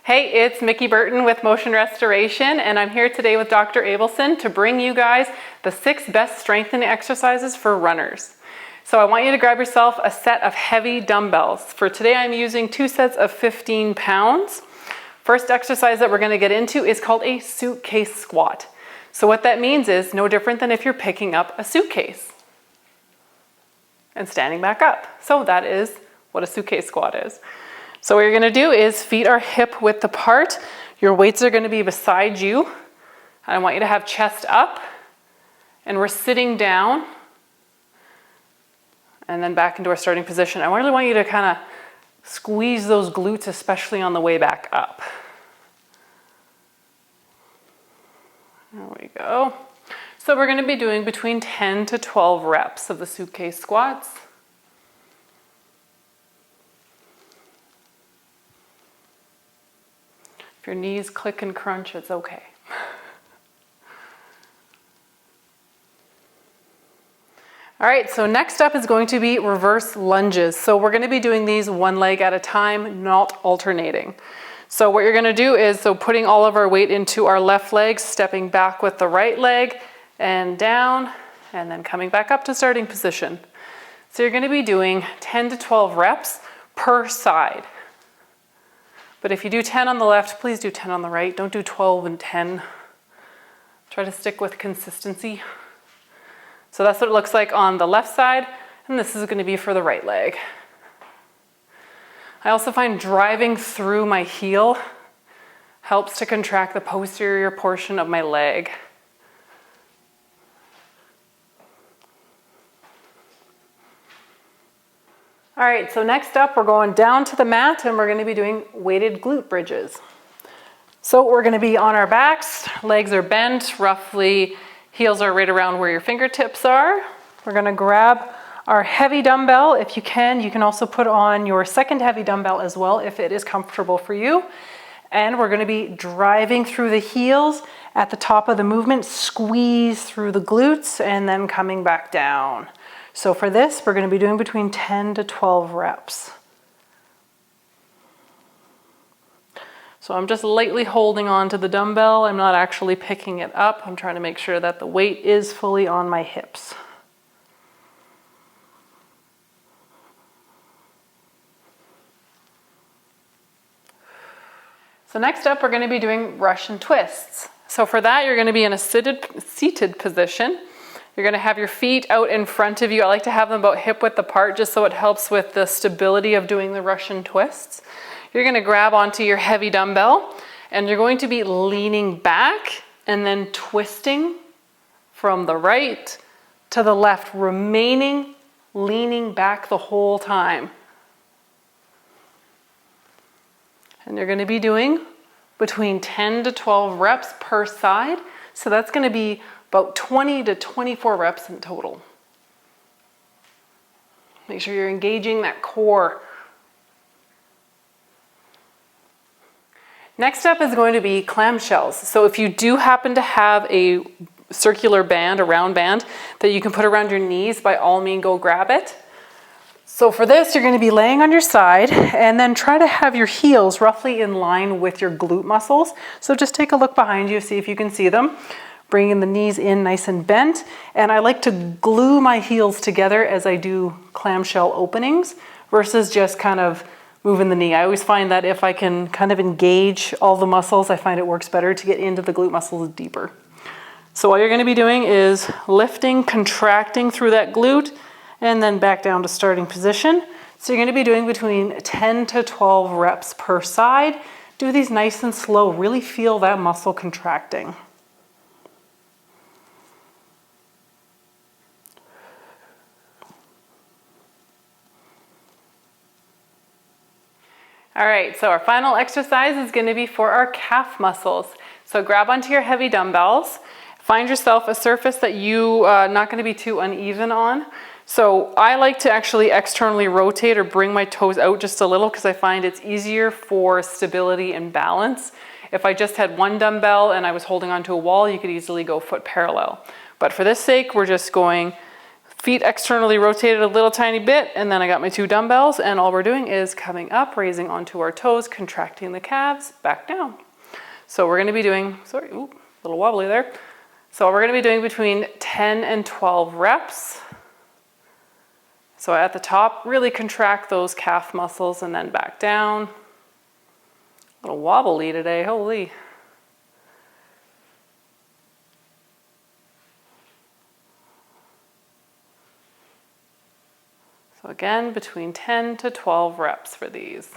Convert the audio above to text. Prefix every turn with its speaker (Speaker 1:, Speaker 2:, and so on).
Speaker 1: Hey, it's Mickey Burton with Motion Restoration, and I'm here today with Dr. Abelson to bring you guys the 6 best strengthening exercises for runners. So I want you to grab yourself a set of heavy dumbbells. For today, I'm using 2 sets of 15 pounds. First exercise that we're going to get into is called a suitcase squat. So what that means is no different than if you're picking up a suitcase and standing back up. So that is what a suitcase squat is. So what you're going to do is feet are hip width apart. Your weights are going to be beside you. And I want you to have chest up. And we're sitting down. And then back into our starting position. I really want you to kind of squeeze those glutes, especially on the way back up. There we go. So we're going to be doing between 10 to 12 reps of the suitcase squats. If your knees click and crunch, it's okay. All right, so next up is going to be reverse lunges. So we're going to be doing these one leg at a time, not alternating. So what you're going to do is, putting all of our weight into our left leg, stepping back with the right leg and down, and then coming back up to starting position. So you're going to be doing 10 to 12 reps per side. But if you do 10 on the left, please do 10 on the right. Don't do 12 and 10. Try to stick with consistency. So that's what it looks like on the left side, and this is going to be for the right leg. I also find driving through my heel helps to contract the posterior portion of my leg. All right, so next up we're going down to the mat and we're going to be doing weighted glute bridges. So we're going to be on our backs, legs are bent, roughly heels are right around where your fingertips are. We're going to grab our heavy dumbbell. If you can also put on your second heavy dumbbell as well if it is comfortable for you. And we're going to be driving through the heels at the top of the movement, squeeze through the glutes, and then coming back down. So for this, we're going to be doing between 10 to 12 reps. So I'm just lightly holding on to the dumbbell. I'm not actually picking it up. I'm trying to make sure that the weight is fully on my hips. So next up, we're going to be doing Russian twists. So for that, you're going to be in a seated position. You're going to have your feet out in front of you. I like to have them about hip width apart just so it helps with the stability of doing the Russian twists. You're going to grab onto your heavy dumbbell and you're going to be leaning back and then twisting from the right to the left, remaining leaning back the whole time. And you're going to be doing between 10 to 12 reps per side. So that's going to be about 20 to 24 reps in total. Make sure you're engaging that core. Next up is going to be clam shells. So if you do happen to have a circular band, a round band, that you can put around your knees, by all means go grab it. So for this, you're going to be laying on your side and then try to have your heels roughly in line with your glute muscles. So just take a look behind you, see if you can see them. Bringing the knees in nice and bent. And I like to glue my heels together as I do clamshell openings versus just kind of moving the knee. I always find that if I can kind of engage all the muscles, I find it works better to get into the glute muscles deeper. So all you're going to be doing is lifting, contracting through that glute, and then back down to starting position. So you're going to be doing between 10 to 12 reps per side. Do these nice and slow. Really feel that muscle contracting. All right, so our final exercise is going to be for our calf muscles. So grab onto your heavy dumbbells. Find yourself a surface that you not going to be too uneven on. So I like to actually externally rotate or bring my toes out just a little because I find it's easier for stability and balance. If I just had one dumbbell and I was holding onto a wall, you could easily go foot parallel. But for this sake, we're just going Feet externally rotated a little tiny bit, and then I got my 2 dumbbells, and all we're doing is coming up, raising onto our toes, contracting the calves, back down. So we're gonna be doing, sorry, ooh, a little wobbly there. So we're gonna be doing between 10 and 12 reps. So at the top, really contract those calf muscles and then back down. A little wobbly today, holy. So again, between 10 to 12 reps for these.